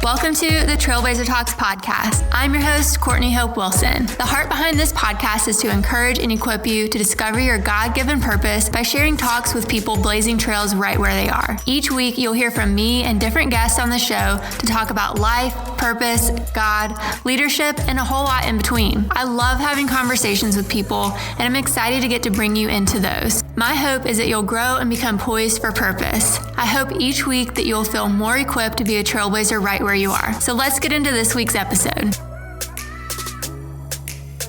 Welcome to the Trailblazer Talks podcast. I'm your host, Courtney Hope Wilson. The heart behind this podcast is to encourage and equip you to discover your God-given purpose by sharing talks with people blazing trails right where they are. Each week, you'll hear from me and different guests on the show to talk about life, purpose, God, leadership, and a whole lot in between. I love having conversations with people, and I'm excited to get to bring you into those. My hope is that you'll grow and become poised for purpose. I hope each week that you'll feel more equipped to be a trailblazer right where you are. So let's get into this week's episode.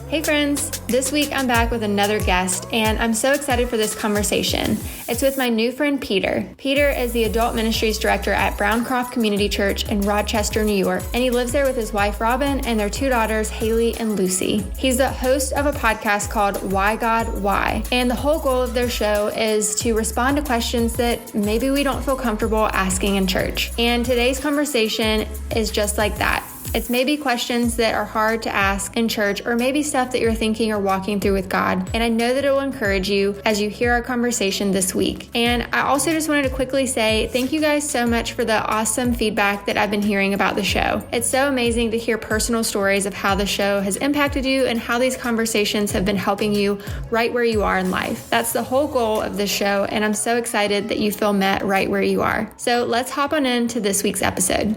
Hey friends, this week I'm back with another guest, and I'm so excited for this conversation. It's with my new friend Peter. Peter is the Adult Ministries Director at Browncroft Community Church in Rochester, New York, and he lives there with his wife Robin and their two daughters Haley and Lucy. He's the host of a podcast called Why God Why, and the whole goal of their show is to respond to questions that maybe we don't feel comfortable asking in church. And today's conversation is just like that. It's maybe questions that are hard to ask in church, or maybe stuff that you're thinking or walking through with God. And I know that it will encourage you as you hear our conversation this week. And I also just wanted to quickly say thank you guys so much for the awesome feedback that I've been hearing about the show. It's so amazing to hear personal stories of how the show has impacted you and how these conversations have been helping you right where you are in life. That's the whole goal of this show, and I'm so excited that you feel met right where you are. So let's hop on into this week's episode.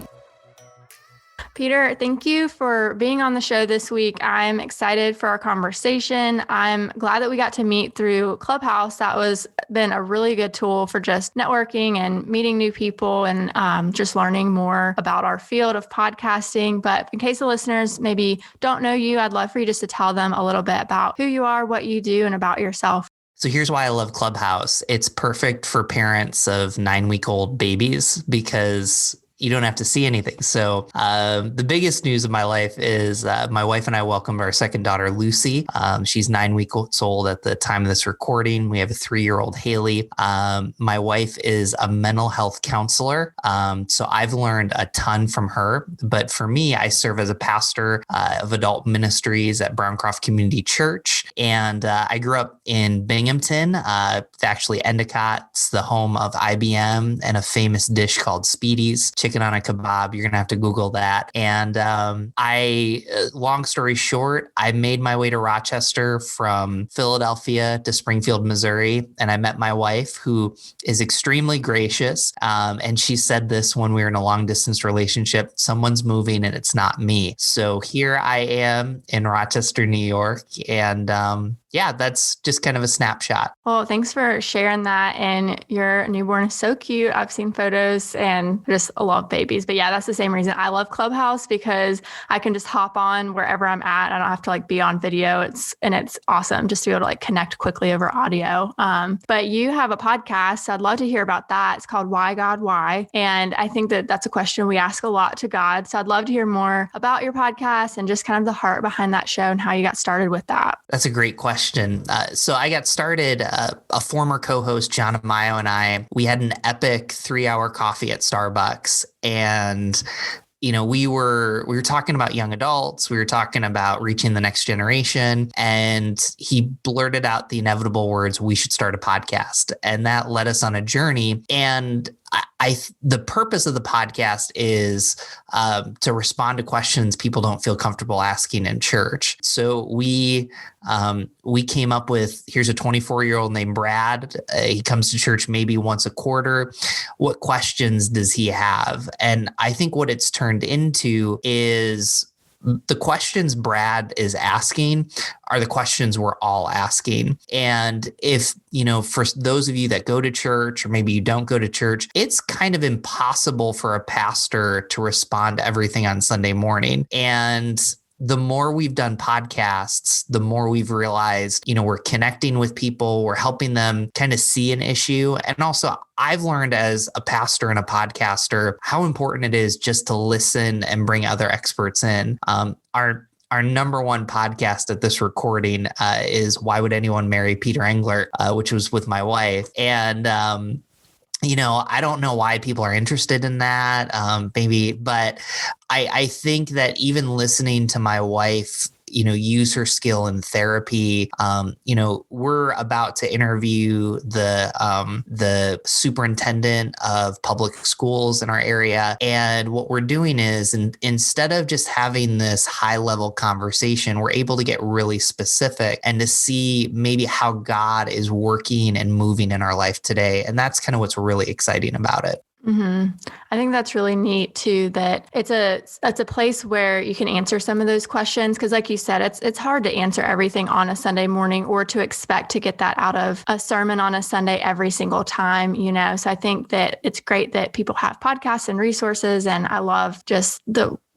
Peter, thank you for being on the show this week. I'm excited for our conversation. I'm glad that we got to meet through Clubhouse. That was been a really good tool for just networking and meeting new people and just learning more about our field of podcasting. But in case the listeners maybe don't know you, I'd love for you just to tell them a little bit about who you are, what you do, and about yourself. So here's why I love Clubhouse. It's perfect for parents of 9-week-old babies because you don't have to see anything. So the biggest news of my life is my wife and I welcomed our second daughter, Lucy. She's 9 weeks old at the time of this recording. We have a 3-year-old, Haley. My wife is a mental health counselor. So I've learned a ton from her. But for me, I serve as a pastor of adult ministries at Browncroft Community Church. And I grew up in Binghamton. Actually, Endicott's the home of IBM and a famous dish called Speedy's. Chicken on a kebab. You're going to have to Google that. And long story short, I made my way to Rochester from Philadelphia to Springfield, Missouri. And I met my wife, who is extremely gracious. And she said this when we were in a long distance relationship: someone's moving and it's not me. So here I am in Rochester, New York. And yeah, that's just kind of a snapshot. Well, thanks for sharing that. And your newborn is so cute. I've seen photos and just love babies. But yeah, that's the same reason I love Clubhouse, because I can just hop on wherever I'm at. I don't have to be on video. It's awesome just to be able to connect quickly over audio. But you have a podcast. So I'd love to hear about that. It's called Why God Why. And I think that that's a question we ask a lot to God. So I'd love to hear more about your podcast and just kind of the heart behind that show and how you got started with that. That's a great question. So I got started, a former co-host, John Amayo, and we had an epic 3-hour coffee at Starbucks. And we were talking about young adults. We were talking about reaching the next generation. And he blurted out the inevitable words, "We should start a podcast." And that led us on a journey. And the purpose of the podcast is to respond to questions people don't feel comfortable asking in church. So we came up with, here's a 24-year-old named Brad. He comes to church maybe once a quarter. What questions does he have? And I think what it's turned into is the questions Brad is asking are the questions we're all asking. And if, for those of you that go to church, or maybe you don't go to church, it's kind of impossible for a pastor to respond to everything on Sunday morning. And the more we've done podcasts, the more we've realized, we're connecting with people, we're helping them kind of see an issue. And also, I've learned as a pastor and a podcaster how important it is just to listen and bring other experts in. Our number one podcast at this recording is Why Would Anyone Marry Peter Englert, which was with my wife. And I don't know why people are interested in that, maybe, but I think that even listening to my wife use her skill in therapy. We're about to interview the superintendent of public schools in our area. And what we're doing is, instead of just having this high level conversation, we're able to get really specific and to see maybe how God is working and moving in our life today. And that's kind of what's really exciting about it. Mm-hmm. I think that's really neat too, that it's a place where you can answer some of those questions. Cause like you said, it's hard to answer everything on a Sunday morning or to expect to get that out of a sermon on a Sunday every single time, So I think that it's great that people have podcasts and resources. And I love just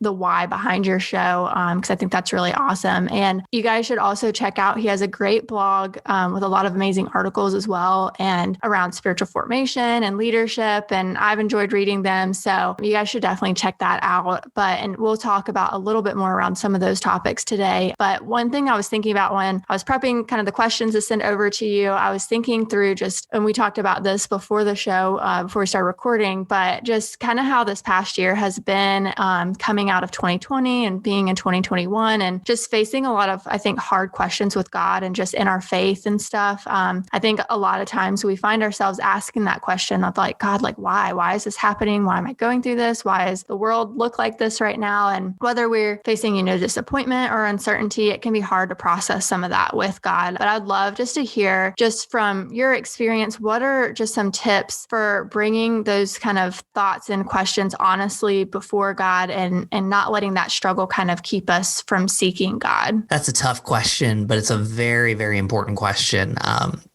the why behind your show, because I think that's really awesome. And you guys should also check out, he has a great blog with a lot of amazing articles as well, and around spiritual formation and leadership. And I've enjoyed reading them. So you guys should definitely check that out. And we'll talk about a little bit more around some of those topics today. But one thing I was thinking about when I was prepping kind of the questions to send over to you, I was thinking through and we talked about this before the show, before we started recording, but just kind of how this past year has been coming out of 2020 and being in 2021 and just facing a lot of, I think, hard questions with God and just in our faith and stuff. I think a lot of times we find ourselves asking that question of like, God, like, why? Why is this happening? Why am I going through this? Why does the world look like this right now? And whether we're facing, disappointment or uncertainty, it can be hard to process some of that with God. But I'd love just to hear, just from your experience, what are just some tips for bringing those kind of thoughts and questions honestly before God and not letting that struggle kind of keep us from seeking God? That's a tough question, but it's a very, very important question.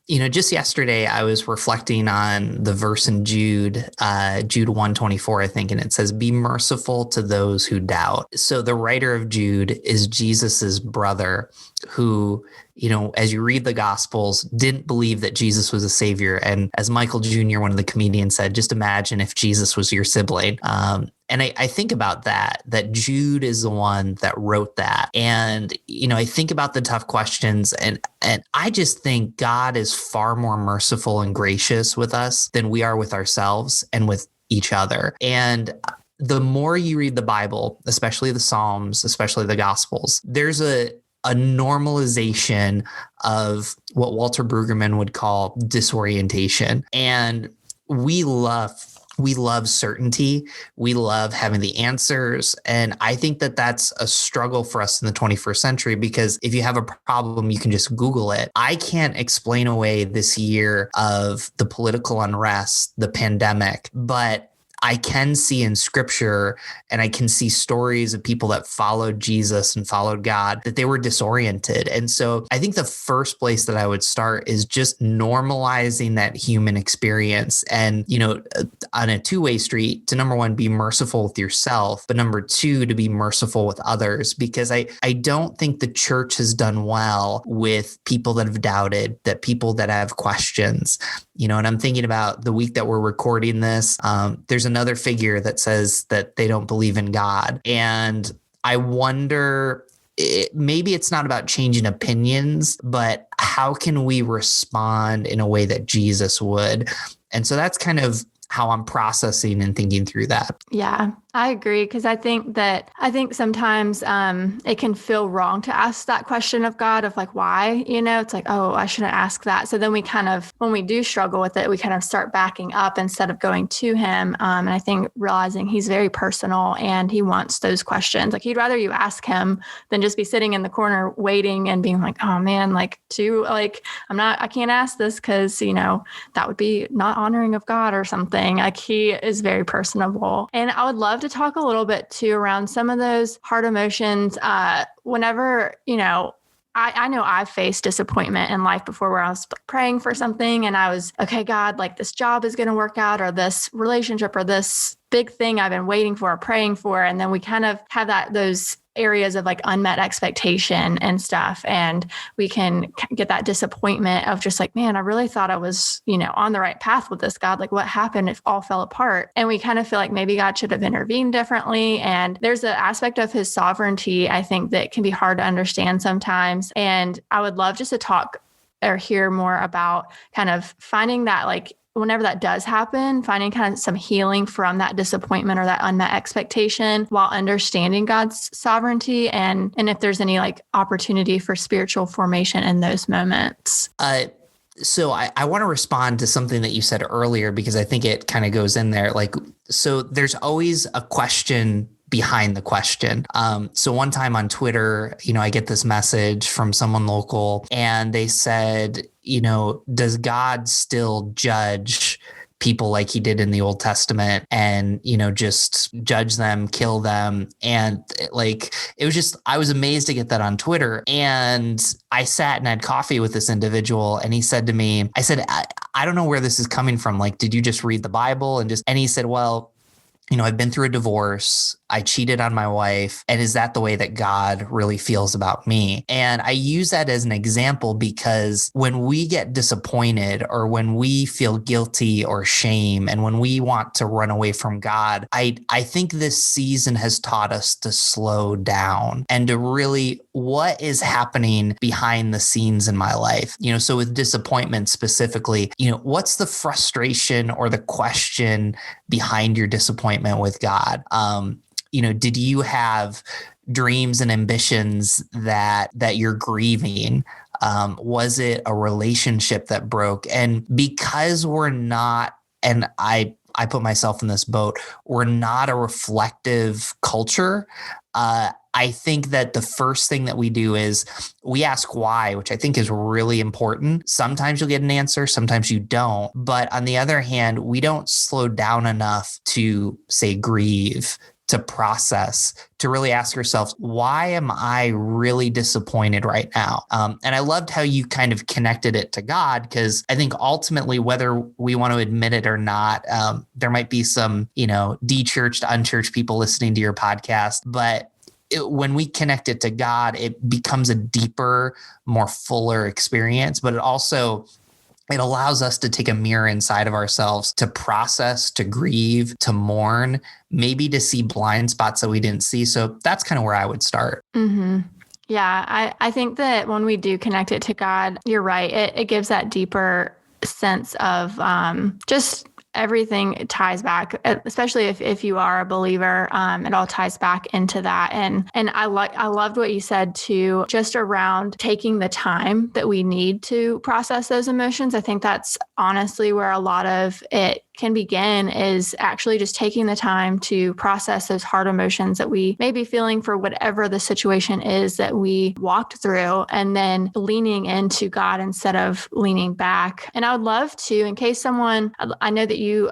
Just yesterday I was reflecting on the verse in Jude 1:24, I think, and it says, "Be merciful to those who doubt." So the writer of Jude is Jesus's brother who, as you read the Gospels, didn't believe that Jesus was a savior. And as Michael Jr., one of the comedians, said, just imagine if Jesus was your sibling. And I think about that Jude is the one that wrote that. And, I think about the tough questions and I just think God is far more merciful and gracious with us than we are with ourselves and with each other. And the more you read the Bible, especially the Psalms, especially the Gospels, there's a normalization of what Walter Brueggemann would call disorientation. And we love certainty. We love having the answers. And I think that that's a struggle for us in the 21st century, because if you have a problem, you can just Google it. I can't explain away this year of the political unrest, the pandemic, but I can see in scripture and I can see stories of people that followed Jesus and followed God, that they were disoriented. And so I think the first place that I would start is just normalizing that human experience. And, on a two-way street, to number one, be merciful with yourself, but number two, to be merciful with others, because I don't think the church has done well with people that have doubted, that people that have questions, and I'm thinking about the week that we're recording this, there's another figure that says that they don't believe in God. And I wonder, maybe it's not about changing opinions, but how can we respond in a way that Jesus would? And so that's kind of how I'm processing and thinking through that. Yeah, I agree. Because I think sometimes it can feel wrong to ask that question of God of like, why, it's like, oh, I shouldn't ask that. So then we kind of, when we do struggle with it, we kind of start backing up instead of going to him. And I think realizing he's very personal and he wants those questions. Like he'd rather you ask him than just be sitting in the corner waiting and being like, oh man, I can't ask this because, that would be not honoring of God or something. Like he is very personable. And I would love to talk a little bit too around some of those hard emotions. Whenever, I know I've faced disappointment in life before where I was praying for something and I was, okay, God, like this job is going to work out, or this relationship or this big thing I've been waiting for or praying for. And then we kind of have those areas of like unmet expectation and stuff. And we can get that disappointment of just like, man, I really thought I was, on the right path with this, God. Like what happened? It all fell apart. And we kind of feel like maybe God should have intervened differently. And there's an aspect of his sovereignty, I think, that can be hard to understand sometimes. And I would love just to talk or hear more about kind of finding that like whenever that does happen, finding kind of some healing from that disappointment or that unmet expectation while understanding God's sovereignty, and if there's any like opportunity for spiritual formation in those moments. So I want to respond to something that you said earlier, because I think it kind of goes in there. Like, so there's always a question behind the question. So one time on Twitter, I get this message from someone local, and they said, does God still judge people like he did in the Old Testament and, just judge them, kill them? And I was amazed to get that on Twitter. And I sat and had coffee with this individual, and he said to me, I don't know where this is coming from. Like, did you just read the Bible? And he said, well, I've been through a divorce. I cheated on my wife. And is that the way that God really feels about me? And I use that as an example because when we get disappointed, or when we feel guilty or shame, and when we want to run away from God, I think this season has taught us to slow down and to really, what is happening behind the scenes in my life? So with disappointment specifically, what's the frustration or the question behind your disappointment with God? Did you have dreams and ambitions that you're grieving? Was it a relationship that broke? And because we're not, and I put myself in this boat, we're not a reflective culture. I think that the first thing that we do is we ask why, which I think is really important. Sometimes you'll get an answer, sometimes you don't. But on the other hand, we don't slow down enough to say grieve, to process, to really ask ourselves, why am I really disappointed right now? And I loved how you kind of connected it to God, because I think ultimately, whether we want to admit it or not, there might be some, de-churched, unchurched people listening to your podcast, but when we connect it to God, it becomes a deeper, more fuller experience, but it allows us to take a mirror inside of ourselves to process, to grieve, to mourn, maybe to see blind spots that we didn't see. So that's kind of where I would start. Mm-hmm. Yeah, I think that when we do connect it to God, you're right. It gives that deeper sense of just everything ties back, especially if you are a believer, it all ties back into that. And I loved what you said too, just around taking the time that we need to process those emotions. I think that's honestly where a lot of it can begin, is actually just taking the time to process those hard emotions that we may be feeling for whatever the situation is that we walked through, and then leaning into God instead of leaning back. And I would love to, in case someone, I know that you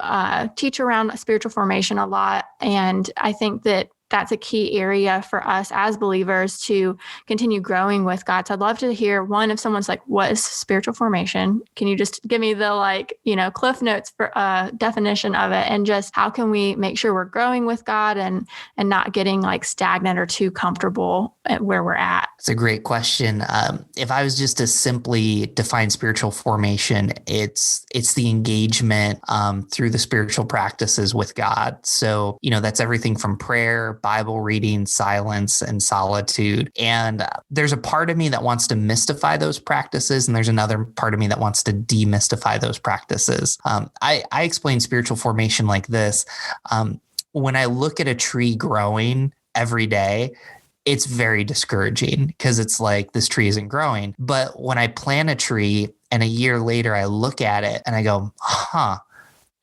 teach around spiritual formation a lot, and I think that that's a key area for us as believers to continue growing with God. So I'd love to hear, one, if someone's like, what is spiritual formation? Can you just give me the Cliff Notes for definition of it, and just how can we make sure we're growing with God and not getting like stagnant or too comfortable at where we're at? It's a great question. If I was just to simply define spiritual formation, it's the engagement through the spiritual practices with God. So, that's everything from prayer, Bible reading, silence, and solitude. And there's a part of me that wants to mystify those practices, and there's another part of me that wants to demystify those practices. I explain spiritual formation like this. When I look at a tree growing every day, it's very discouraging, because it's like, this tree isn't growing. But when I plant a tree and a year later I look at it and I go,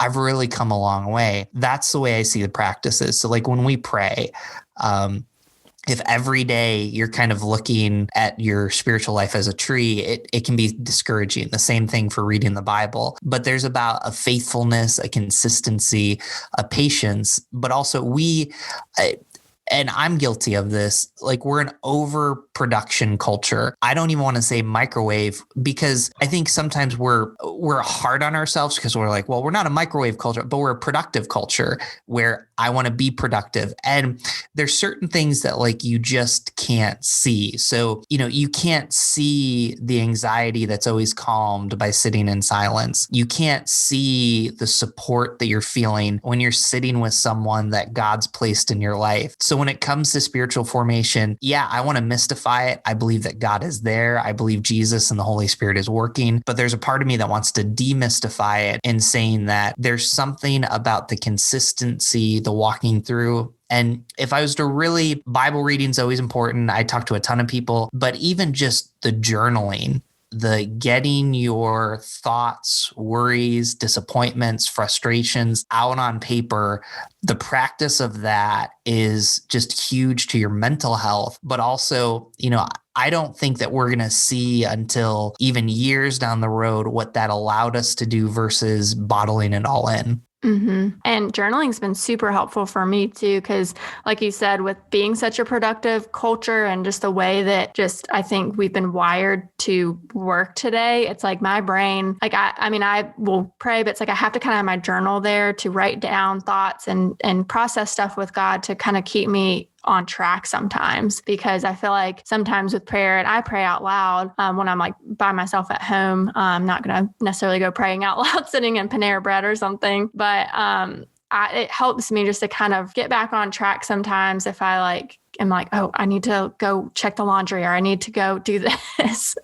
I've really come a long way. That's the way I see the practices. So like when we pray, if every day you're kind of looking at your spiritual life as a tree, it can be discouraging. The same thing for reading the Bible. But there's about a faithfulness, a consistency, a patience, but also and I'm guilty of this, like we're an overproduction culture. I don't even want to say microwave, because I think sometimes we're hard on ourselves, because we're like, well, we're not a microwave culture, but we're a productive culture where I want to be productive. And there's certain things that like you just can't see. So, you can't see the anxiety that's always calmed by sitting in silence. You can't see the support that you're feeling when you're sitting with someone that God's placed in your life. So when it comes to spiritual formation, yeah, I want to mystify it. I believe that God is there. I believe Jesus and the Holy Spirit is working, but there's a part of me that wants to demystify it in saying that there's something about the consistency, the walking through. And if I was to really, Bible reading is always important. I talk to a ton of people, but even just the journaling, the getting your thoughts, worries, disappointments, frustrations out on paper, the practice of that is just huge to your mental health. But also, I don't think that we're going to see until even years down the road what that allowed us to do versus bottling it all in. Mm-hmm. And journaling's been super helpful for me too, because like you said, with being such a productive culture and just the way that I think we've been wired to work today, it's like my brain, like I will pray, but it's like I have to kind of have my journal there to write down thoughts and process stuff with God to kind of keep me on track sometimes, because I feel like sometimes with prayer, and I pray out loud when I'm like by myself at home. I'm not going to necessarily go praying out loud sitting in Panera Bread or something, but it helps me just to kind of get back on track sometimes if I am like, oh, I need to go check the laundry or I need to go do this.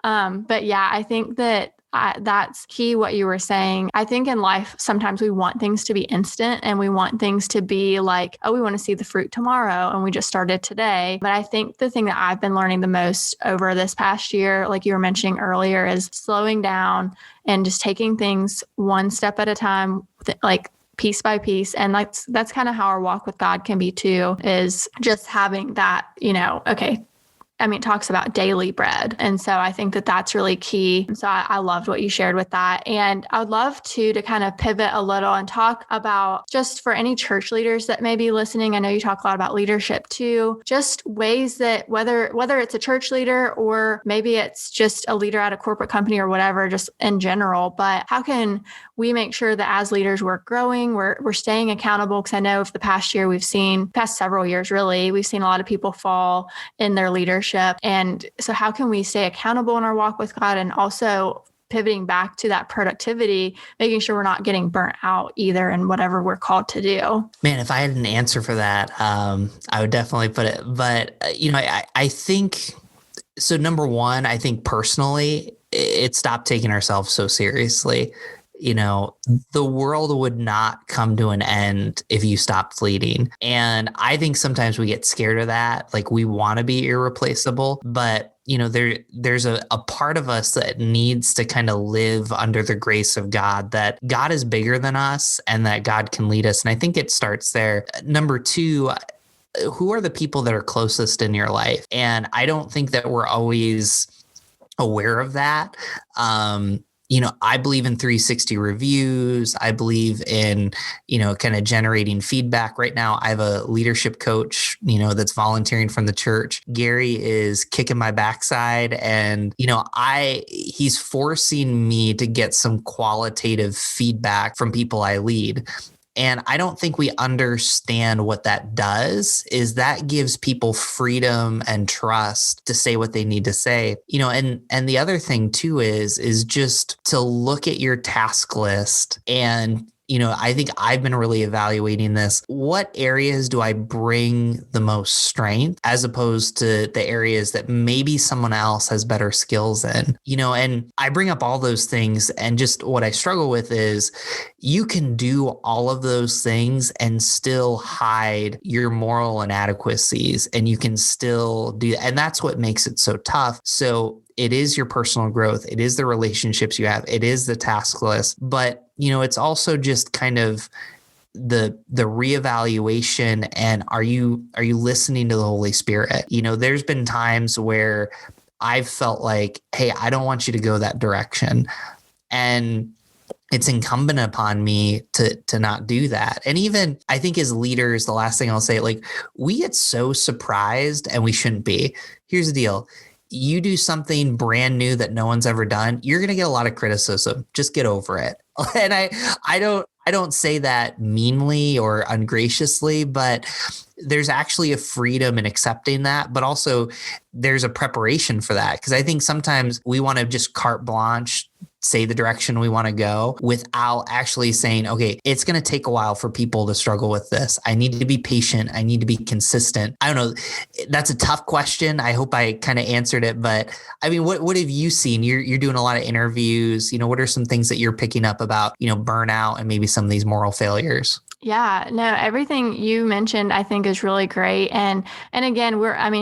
But yeah, I think that that's key what you were saying. I think in life, sometimes we want things to be instant and we want things to be like, oh, we want to see the fruit tomorrow and we just started today. But I think the thing that I've been learning the most over this past year, like you were mentioning earlier, is slowing down and just taking things one step at a time, like piece by piece. And that's kind of how our walk with God can be too, is just having that, okay, it talks about daily bread. And so I think that that's really key. So I loved what you shared with that. And I would love to kind of pivot a little and talk about, just for any church leaders that may be listening, I know you talk a lot about leadership too, just ways that whether it's a church leader or maybe it's just a leader at a corporate company or whatever, just in general, but how can we make sure that as leaders we're growing, we're staying accountable? Because I know of the past several years really, we've seen a lot of people fall in their leadership. And so how can we stay accountable in our walk with God, and also pivoting back to that productivity, making sure we're not getting burnt out either in whatever we're called to do? Man, if I had an answer for that, I would definitely put it. But, I think, so number one, I think personally, it stopped taking ourselves so seriously. The world would not come to an end if you stopped leading. And I think sometimes we get scared of that. Like, we want to be irreplaceable, but there's a part of us that needs to kind of live under the grace of God, that God is bigger than us and that God can lead us. And I think it starts there. Number two, who are the people that are closest in your life? And I don't think that we're always aware of that. I believe in 360 reviews. I believe in, kind of generating feedback. Right now, I have a leadership coach, that's volunteering from the church. Gary is kicking my backside, and, he's forcing me to get some qualitative feedback from people I lead. And I don't think we understand what that does, is that gives people freedom and trust to say what they need to say, and the other thing too is just to look at your task list. And I think I've been really evaluating this. What areas do I bring the most strength, as opposed to the areas that maybe someone else has better skills in, and I bring up all those things. And just what I struggle with is you can do all of those things and still hide your moral inadequacies, and you can still do, and that's what makes it so tough. So it is your personal growth. It is the relationships you have. It is the task list. But, it's also just kind of the reevaluation, and are you listening to the Holy Spirit? There's been times where I've felt like, hey, I don't want you to go that direction. And it's incumbent upon me to not do that. And even I think as leaders, the last thing I'll say, like, we get so surprised, and we shouldn't be. Here's the deal. You do something brand new that no one's ever done, you're going to get a lot of criticism. Just get over it. And I don't say that meanly or ungraciously, but there's actually a freedom in accepting that, but also there's a preparation for that. Because I think sometimes we want to just carte blanche say the direction we want to go without actually saying, okay, it's going to take a while for people to struggle with this. I need to be patient. I need to be consistent. I don't know. That's a tough question. I hope I kind of answered it, but I mean, what have you seen? You're doing a lot of interviews. What are some things that you're picking up about, burnout and maybe some of these moral failures? Yeah, no, everything you mentioned, I think is really great. And again,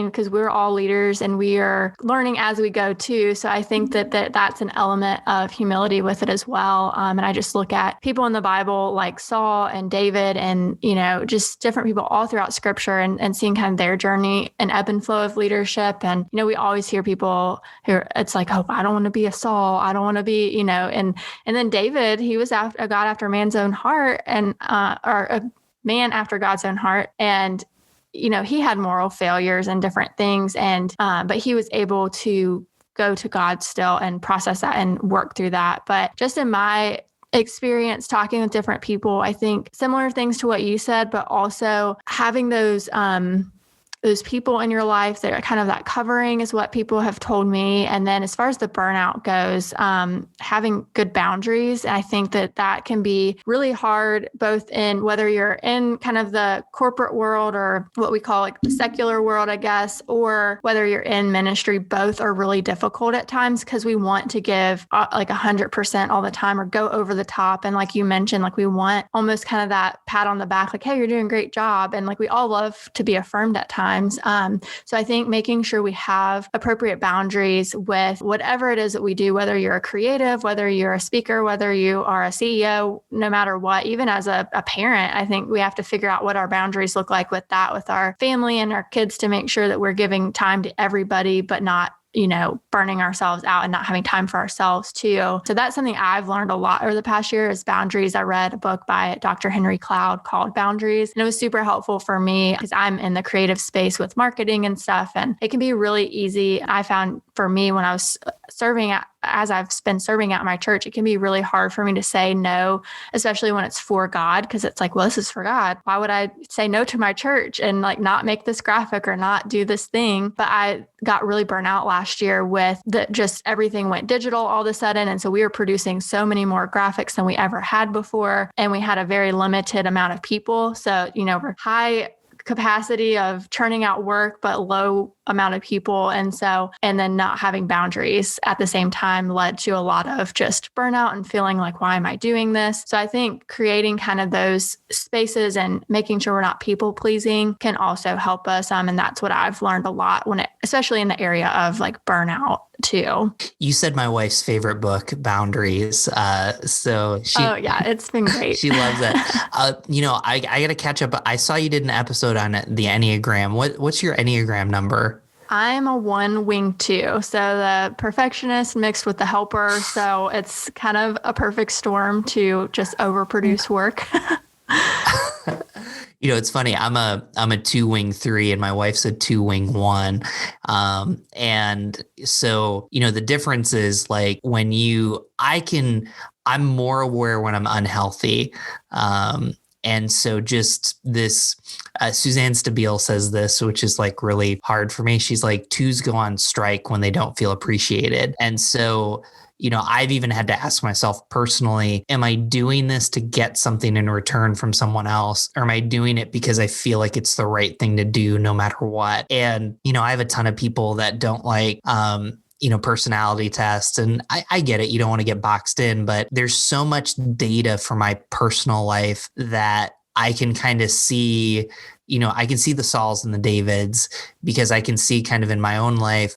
because we're all leaders and we are learning as we go too. So I think that's an element of humility with it as well. And I just look at people in the Bible like Saul and David and, just different people all throughout scripture and seeing kind of their journey and ebb and flow of leadership. And, we always hear people who it's like, oh, I don't want to be a Saul. I don't want to be, and then David, he was a God after man's own heart and, or a man after God's own heart. And, he had moral failures and different things. And, but he was able to go to God still and process that and work through that. But just in my experience talking with different people, I think similar things to what you said, but also having those people in your life that are kind of that covering is what people have told me. And then as far as the burnout goes, having good boundaries. I think that can be really hard, both in whether you're in kind of the corporate world or what we call like the secular world, I guess, or whether you're in ministry. Both are really difficult at times because we want to give like 100% all the time or go over the top. And like you mentioned, like we want almost kind of that pat on the back, like, hey, you're doing a great job. And like we all love to be affirmed at times. So I think making sure we have appropriate boundaries with whatever it is that we do, whether you're a creative, whether you're a speaker, whether you are a CEO, no matter what, even as a parent, I think we have to figure out what our boundaries look like with that, with our family and our kids, to make sure that we're giving time to everybody, but not burning ourselves out and not having time for ourselves too. So that's something I've learned a lot over the past year is boundaries. I read a book by Dr. Henry Cloud called Boundaries, and it was super helpful for me because I'm in the creative space with marketing and stuff. And it can be really easy. I found for me when I was as I've been serving at my church, it can be really hard for me to say no, especially when it's for God, because it's like, well, this is for God. Why would I say no to my church and like not make this graphic or not do this thing? But I got really burnt out last year with just everything went digital all of a sudden. And so we were producing so many more graphics than we ever had before. And we had a very limited amount of people. So, we're high capacity of churning out work, but low amount of people. And then not having boundaries at the same time led to a lot of just burnout and feeling like, why am I doing this? So I think creating kind of those spaces and making sure we're not people pleasing can also help us. And that's what I've learned a lot especially in the area of like burnout too. You said my wife's favorite book, Boundaries. So oh yeah, it's been great. She loves it. I got to catch up. I saw you did an episode on the Enneagram. What's your Enneagram number? I'm a 1 wing 2. So the perfectionist mixed with the helper. So it's kind of a perfect storm to just overproduce work. It's funny. I'm a 2 wing 3 and my wife's a 2 wing 1. And so, the difference is like I'm more aware when I'm unhealthy. And so just this, Suzanne Stabile says this, which is like really hard for me. She's like, 2s go on strike when they don't feel appreciated. And so, I've even had to ask myself personally, am I doing this to get something in return from someone else? Or am I doing it because I feel like it's the right thing to do no matter what? And, I have a ton of people that don't like, personality tests. And I get it. You don't want to get boxed in, but there's so much data for my personal life that I can kind of see, I can see the Sauls and the Davids because I can see kind of in my own life,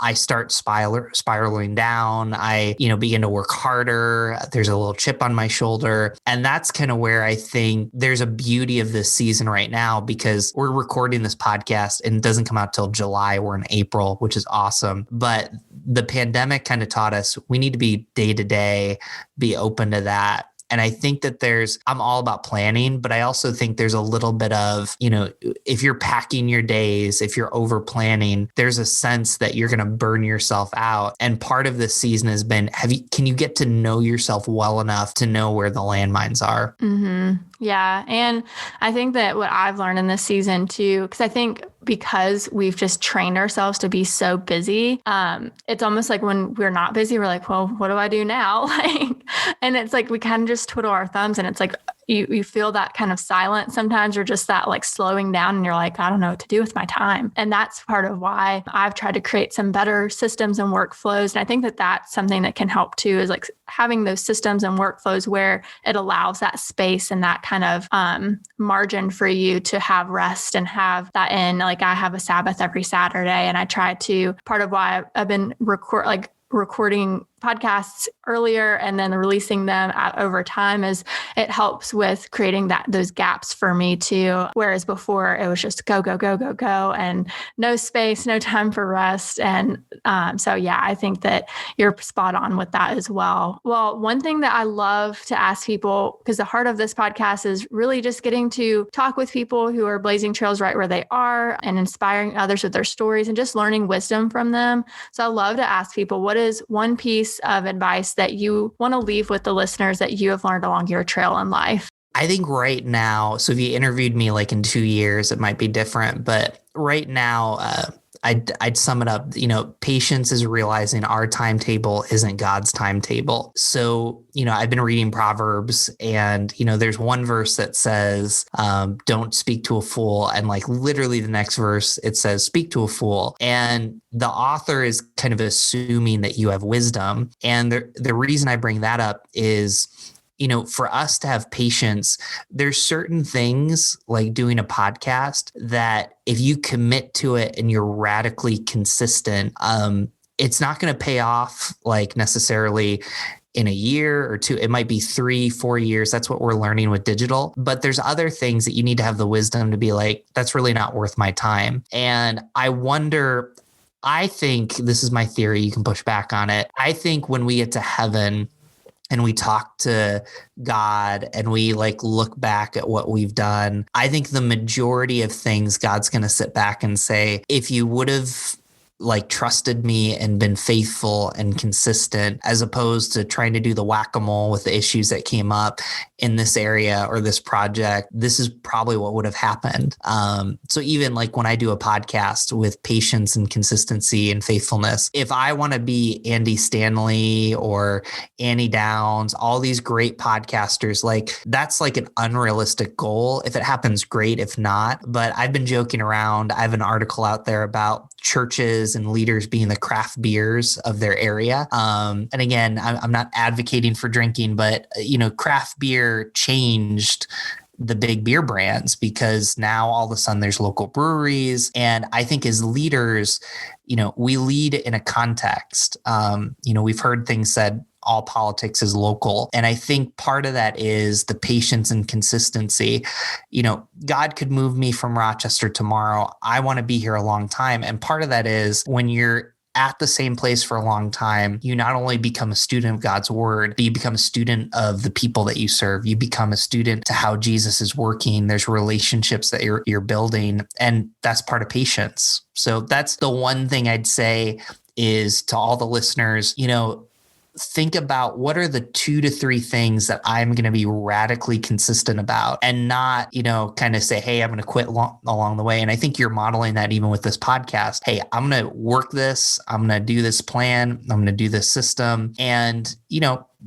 I start spiraling down. I, begin to work harder. There's a little chip on my shoulder. And that's kind of where I think there's a beauty of this season right now because we're recording this podcast and it doesn't come out till July. We're in April, which is awesome. But the pandemic kind of taught us we need to be day to day, be open to that. And I think that I'm all about planning, but I also think there's a little bit of, if you're packing your days, if you're over planning, there's a sense that you're going to burn yourself out. And part of this season has been, can you get to know yourself well enough to know where the landmines are? Mm-hmm. Yeah. And I think that what I've learned in this season too, because I think because we've just trained ourselves to be so busy, it's almost like when we're not busy, we're like, well, what do I do now? And it's like, we kind of just twiddle our thumbs, and it's like, you feel that kind of silence sometimes, or just that like slowing down, and you're like, I don't know what to do with my time. And that's part of why I've tried to create some better systems and workflows. And I think that that's something that can help too, is like having those systems and workflows where it allows that space and that kind of margin for you to have rest and have that in. Like, I have a Sabbath every Saturday, and I try to, part of why I've been recording podcasts earlier and then releasing them over time is it helps with creating those gaps for me too. Whereas before it was just go, and no space, no time for rest. And so, yeah, I think that you're spot on with that as well. Well, one thing that I love to ask people, because the heart of this podcast is really just getting to talk with people who are blazing trails right where they are and inspiring others with their stories and just learning wisdom from them. So I love to ask people, what is one piece of advice that you want to leave with the listeners that you have learned along your trail in life? I think right now, so if you interviewed me like in 2 years, it might be different, but right now, I'd sum it up, patience is realizing our timetable isn't God's timetable. So, I've been reading Proverbs, and, there's one verse that says, don't speak to a fool. And like literally the next verse, it says, speak to a fool. And the author is kind of assuming that you have wisdom. And the reason I bring that up is, for us to have patience, there's certain things like doing a podcast that if you commit to it and you're radically consistent, it's not going to pay off like necessarily in a year or two. It might be 3-4 years. That's what we're learning with digital. But there's other things that you need to have the wisdom to be like, that's really not worth my time. And I think this is my theory. You can push back on it. I think when we get to heaven, and we talk to God and we like look back at what we've done, I think the majority of things God's going to sit back and say, if you would have like trusted me and been faithful and consistent, as opposed to trying to do the whack-a-mole with the issues that came up in this area or this project, this is probably what would have happened. So even like when I do a podcast with patience and consistency and faithfulness, if I want to be Andy Stanley or Annie Downs, all these great podcasters, like that's like an unrealistic goal. If it happens, great. If not, but I've been joking around. I have an article out there about churches and leaders being the craft beers of their area. And again, I'm not advocating for drinking, but craft beer changed the big beer brands because now all of a sudden there's local breweries. And I think as leaders, we lead in a context. We've heard things said, all politics is local. And I think part of that is the patience and consistency. God could move me from Rochester tomorrow. I want to be here a long time. And part of that is when you're at the same place for a long time, you not only become a student of God's word, but you become a student of the people that you serve. You become a student to how Jesus is working. There's relationships that you're building, and that's part of patience. So that's the one thing I'd say is to all the listeners, think about what are the 2 to 3 things that I'm going to be radically consistent about, and not, kind of say, hey, I'm going to quit along the way. And I think you're modeling that even with this podcast. Hey, I'm going to work this. I'm going to do this plan. I'm going to do this system. And,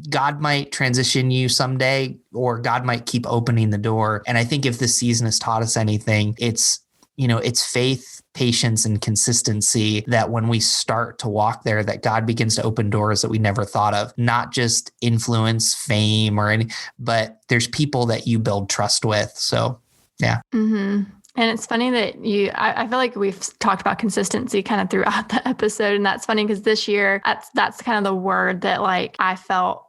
God might transition you someday, or God might keep opening the door. And I think if this season has taught us anything, it's faith, patience, and consistency, that when we start to walk there, that God begins to open doors that we never thought of, not just influence, fame, but there's people that you build trust with. So, yeah. Mm-hmm. And it's funny that I feel like we've talked about consistency kind of throughout the episode. And that's funny because this year, that's kind of the word that like I felt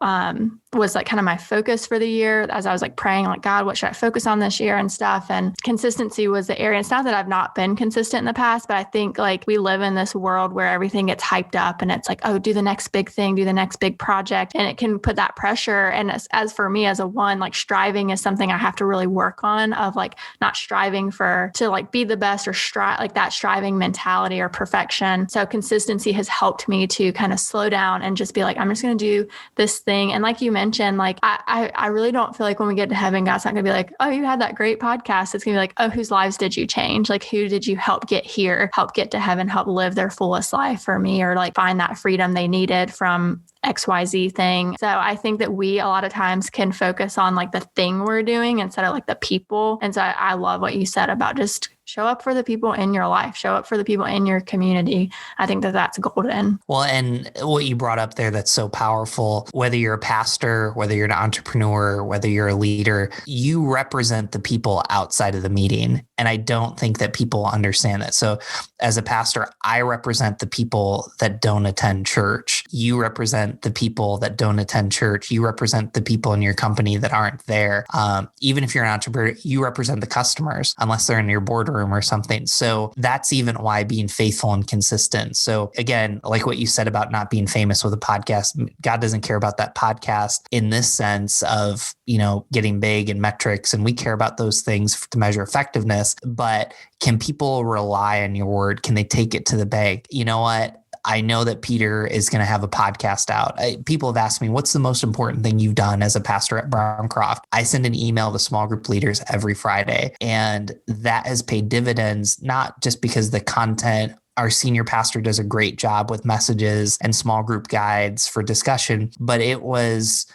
was like kind of my focus for the year as I was like praying, like, God, what should I focus on this year and stuff. And consistency was the area. It's not that I've not been consistent in the past, but I think like we live in this world where everything gets hyped up and it's like, oh, do the next big thing, do the next big project. And it can put that pressure. And as for me, as a one, like striving is something I have to really work on, of like not striving to like be the best or like that striving mentality or perfection. So consistency has helped me to kind of slow down and just be like, I'm just going to do this thing. And like you mentioned, like I really don't feel like when we get to heaven, God's not going to be like, oh, you had that great podcast. It's going to be like, oh, whose lives did you change? Like, who did you help get here, help get to heaven, help live their fullest life for me, or like find that freedom they needed from XYZ thing. So I think that we a lot of times can focus on like the thing we're doing instead of like the people. And so I love what you said about just show up for the people in your life, show up for the people in your community. I think that that's golden. Well, and what you brought up there, that's so powerful, whether you're a pastor, whether you're an entrepreneur, whether you're a leader, you represent the people outside of the meeting. And I don't think that people understand that. So as a pastor, I represent the people that don't attend church. You represent the people that don't attend church. You represent the people in your company that aren't there. Even if you're an entrepreneur, you represent the customers, unless they're in your boardroom or something. So that's even why being faithful and consistent. So again, like what you said about not being famous with a podcast, God doesn't care about that podcast in this sense of, getting big and metrics. And we care about those things to measure effectiveness, but can people rely on your word? Can they take it to the bank? You know what? I know that Peter is going to have a podcast out. People have asked me, what's the most important thing you've done as a pastor at Browncroft? I send an email to small group leaders every Friday, and that has paid dividends, not just because the content, our senior pastor does a great job with messages and small group guides for discussion, but it was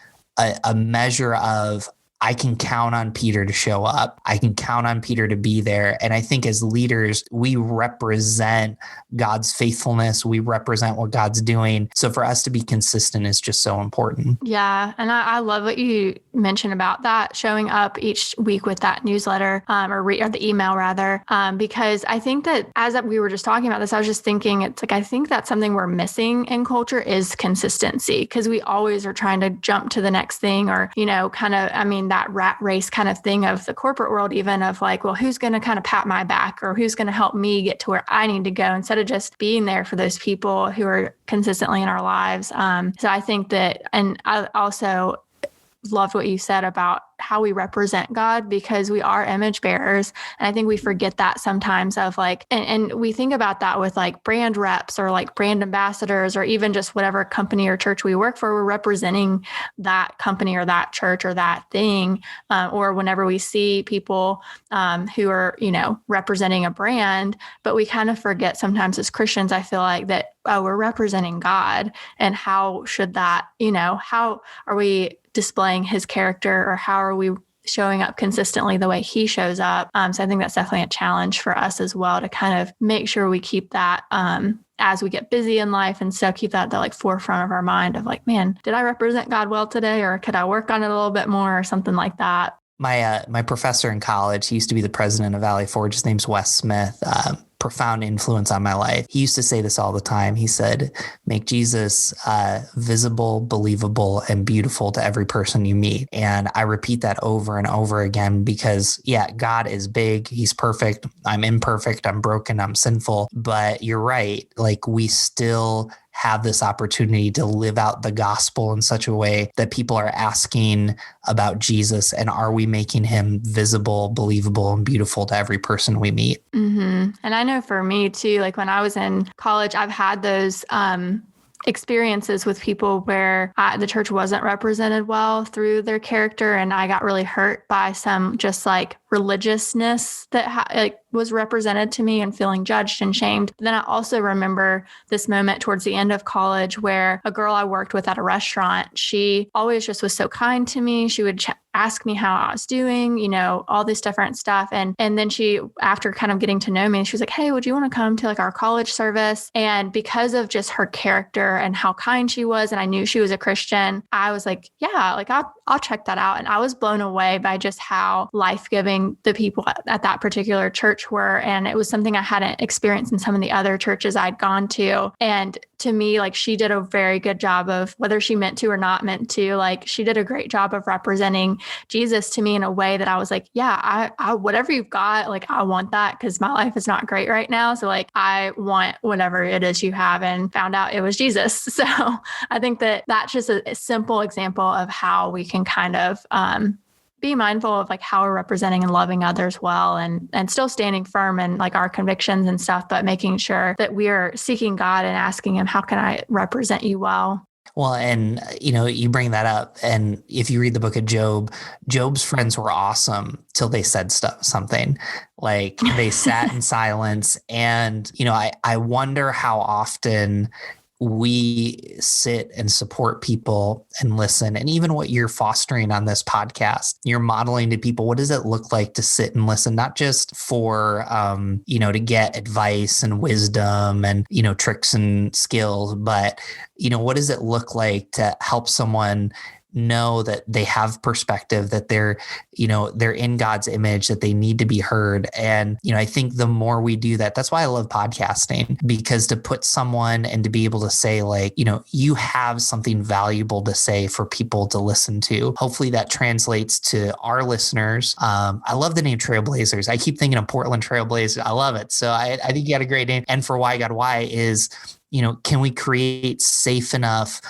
a measure of, I can count on Peter to show up. I can count on Peter to be there. And I think as leaders, we represent God's faithfulness. We represent what God's doing. So for us to be consistent is just so important. Yeah. And I love what you mentioned about that, showing up each week with that newsletter or the email rather, because I think that as we were just talking about this, I was just thinking, it's like, I think that's something we're missing in culture is consistency, because we always are trying to jump to the next thing or, that rat race kind of thing of the corporate world, even of like, well, who's going to kind of pat my back or who's going to help me get to where I need to go, instead of just being there for those people who are consistently in our lives. So I think that, and I also loved what you said about how we represent God, because we are image bearers. And I think we forget that sometimes of like, and we think about that with like brand reps or like brand ambassadors, or even just whatever company or church we work for, we're representing that company or that church or that thing. Or whenever we see people who are, representing a brand, but we kind of forget sometimes as Christians, I feel like that, we're representing God, and how should that, how are we displaying his character, or how are we showing up consistently the way he shows up? So I think that's definitely a challenge for us as well, to kind of make sure we keep that as we get busy in life, and so keep that at the like forefront of our mind of like, man, did I represent God well today, or could I work on it a little bit more, or something like that? My professor in college, he used to be the president of Valley Forge. His name's Wes Smith. Profound influence on my life. He used to say this all the time. He said, make Jesus visible, believable, and beautiful to every person you meet. And I repeat that over and over again because, God is big. He's perfect. I'm imperfect. I'm broken. I'm sinful. But you're right. Like, we still have this opportunity to live out the gospel in such a way that people are asking about Jesus, and are we making him visible, believable, and beautiful to every person we meet? Mm-hmm. And I know for me too, like when I was in college, I've had those experiences with people where the church wasn't represented well through their character, and I got really hurt by some just like religiousness that was represented to me, and feeling judged and shamed. But then I also remember this moment towards the end of college where a girl I worked with at a restaurant, she always just was so kind to me. She would ask me how I was doing, all this different stuff. And then she, after kind of getting to know me, she was like, hey, would you want to come to like our college service? And because of just her character and how kind she was, and I knew she was a Christian, I was like, yeah, like I'll check that out. And I was blown away by just how life-giving the people at that particular church were. And it was something I hadn't experienced in some of the other churches I'd gone to. And to me, like she did a very good job of, whether she meant to or not meant to, like she did a great job of representing Jesus to me in a way that I was like, yeah, I whatever you've got, like I want that, because my life is not great right now. So like I want whatever it is you have, and found out it was Jesus. So I think that that's just a simple example of how we can kind of be mindful of like how we're representing and loving others well, and still standing firm in like our convictions and stuff, but making sure that we are seeking God and asking him, how can I represent you well? Well, and you bring that up, and if you read the book of Job, Job's friends were awesome till they said something. Like they sat in silence, and I wonder how often we sit and support people and listen. And even what you're fostering on this podcast, you're modeling to people, what does it look like to sit and listen, not just for, to get advice and wisdom and, tricks and skills, but, what does it look like to help someone know that they have perspective, that they're in God's image, that they need to be heard. And, I think the more we do that, that's why I love podcasting, because to put someone and to be able to say like, you have something valuable to say for people to listen to. Hopefully that translates to our listeners. I love the name Trailblazers. I keep thinking of Portland Trailblazers. I love it. So I think you got a great name. And for Why God Why is, can we create safe enough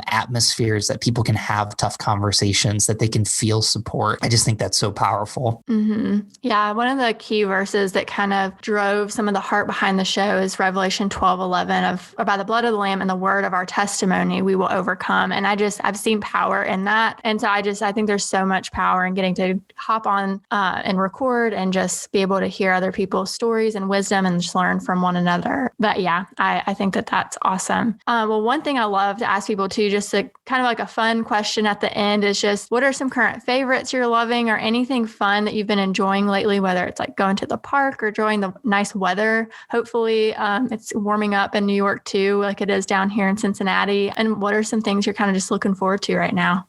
atmospheres that people can have tough conversations, that they can feel support? I just think that's so powerful. Mm-hmm. Yeah. One of the key verses that kind of drove some of the heart behind the show is Revelation 12:11 of, by the blood of the Lamb and the word of our testimony, we will overcome. And I've seen power in that. And so I think there's so much power in getting to hop on and record and just be able to hear other people's stories and wisdom and just learn from one another. But yeah, I think that that's awesome. Well, one thing I love to ask people too, just a kind of like a fun question at the end, is just what are some current favorites you're loving, or anything fun that you've been enjoying lately, whether it's like going to the park or enjoying the nice weather. Hopefully it's warming up in New York too, like it is down here in Cincinnati. And what are some things you're kind of just looking forward to right now?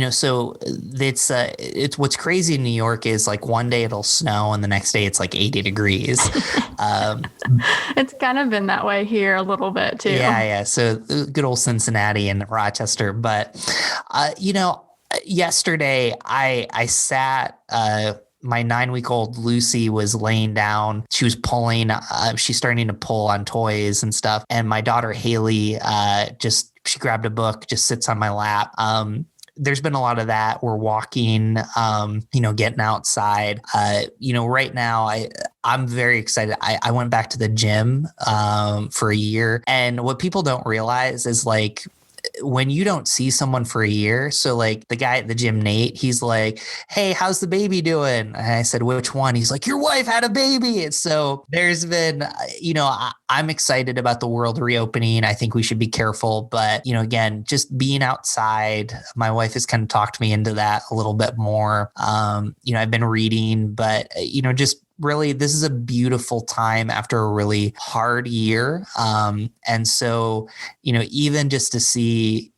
So it's what's crazy in New York is like one day it'll snow and the next day it's like 80 degrees. It's kind of been that way here a little bit too. Yeah. So good old Cincinnati and Rochester. But, yesterday I sat, my 9-week-old Lucy was laying down. She was pulling, she's starting to pull on toys and stuff. And my daughter Haley, she grabbed a book, just sits on my lap. There's been a lot of that. We're walking, getting outside. Right now I'm very excited. I went back to the gym for a year. And what people don't realize is like, when you don't see someone for a year, so like the guy at the gym, Nate, he's like, hey, how's the baby doing? And I said, which one? He's like, your wife had a baby. And so there's been, I'm excited about the world reopening. I think we should be careful. But, again, just being outside, my wife has kind of talked me into that a little bit more. I've been reading, but, just really, this is a beautiful time after a really hard year. And so, even just to see,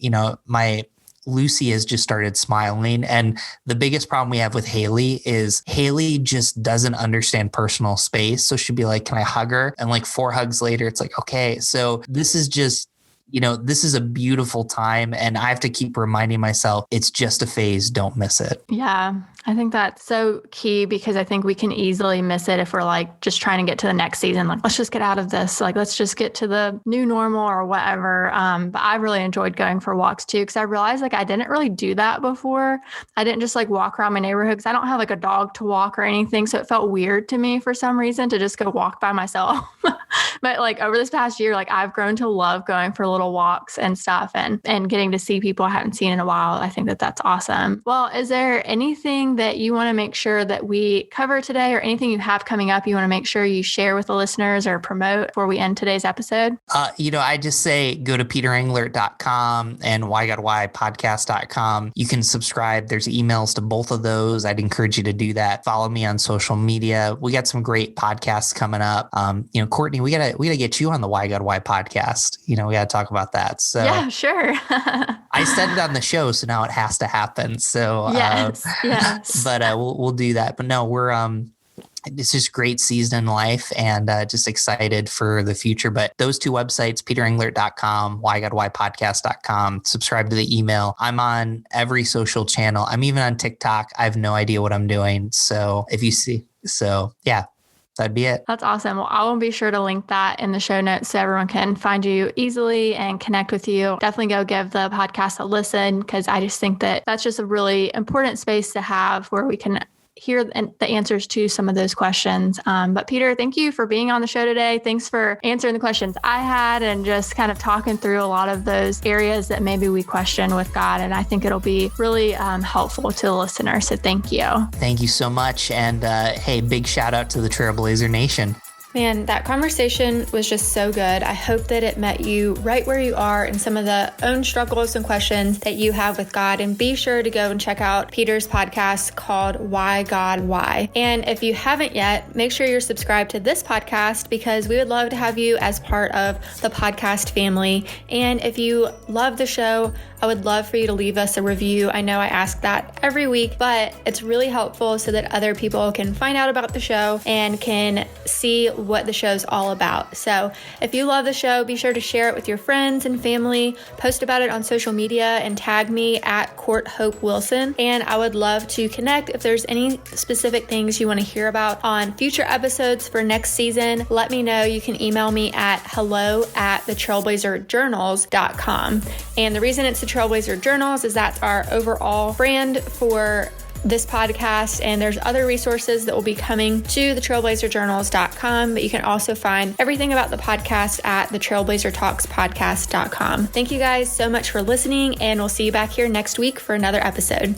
my Lucy has just started smiling. And the biggest problem we have with Haley is Haley just doesn't understand personal space. So she'd be like, can I hug her? And like 4 hugs later, it's like, okay, so this is just, this is a beautiful time. And I have to keep reminding myself, it's just a phase. Don't miss it. Yeah. I think that's so key, because I think we can easily miss it if we're like just trying to get to the next season. Like, let's just get out of this. Like, let's just get to the new normal or whatever. But I really enjoyed going for walks too, because I realized like I didn't really do that before. I didn't just like walk around my neighborhood because I don't have like a dog to walk or anything. So it felt weird to me for some reason to just go walk by myself. But like over this past year, like I've grown to love going for little walks and stuff and getting to see people I haven't seen in a while. I think that that's awesome. Well, is there anything that you want to make sure that we cover today, or anything you have coming up you want to make sure you share with the listeners or promote before we end today's episode? I just say go to peterenglert.com and whygodwhypodcast.com. You can subscribe. There's emails to both of those. I'd encourage you to do that. Follow me on social media. We got some great podcasts coming up. Courtney, we gotta get you on the Why God Why podcast. We gotta talk about that. So yeah, sure. I said it on the show, so now it has to happen. So yes. but we'll do that. But no, we're it's just a great season in life, and just excited for the future. But those two websites, peterenglert.com, whygodwhypodcast.com, subscribe to the email. I'm on every social channel. I'm even on TikTok. I have no idea what I'm doing. So if you see, yeah, that'd be it. That's awesome. Well, I will be sure to link that in the show notes so everyone can find you easily and connect with you. Definitely go give the podcast a listen, because I just think that that's just a really important space to have where we can hear the answers to some of those questions. But Peter, thank you for being on the show today. Thanks for answering the questions I had and just kind of talking through a lot of those areas that maybe we question with God. And I think it'll be really helpful to the listener. So thank you. Thank you so much. And hey, big shout out to the Trailblazer Nation. Man, that conversation was just so good. I hope that it met you right where you are in some of the own struggles and questions that you have with God. And be sure to go and check out Peter's podcast called Why God Why. And if you haven't yet, make sure you're subscribed to this podcast, because we would love to have you as part of the podcast family. And if you love the show, I would love for you to leave us a review. I know I ask that every week, but it's really helpful so that other people can find out about the show and can see what the show's all about. So if you love the show, be sure to share it with your friends and family, post about it on social media, and tag me at Court Hope Wilson. And I would love to connect. If there's any specific things you want to hear about on future episodes for next season, let me know. You can email me at hello@thetrailblazerjournals.com. And the reason it's the Trailblazer Journals is that's our overall brand for this podcast, and there's other resources that will be coming to thetrailblazerjournals.com, but you can also find everything about the podcast at thetrailblazertalkspodcast.com. Thank you guys so much for listening, and we'll see you back here next week for another episode.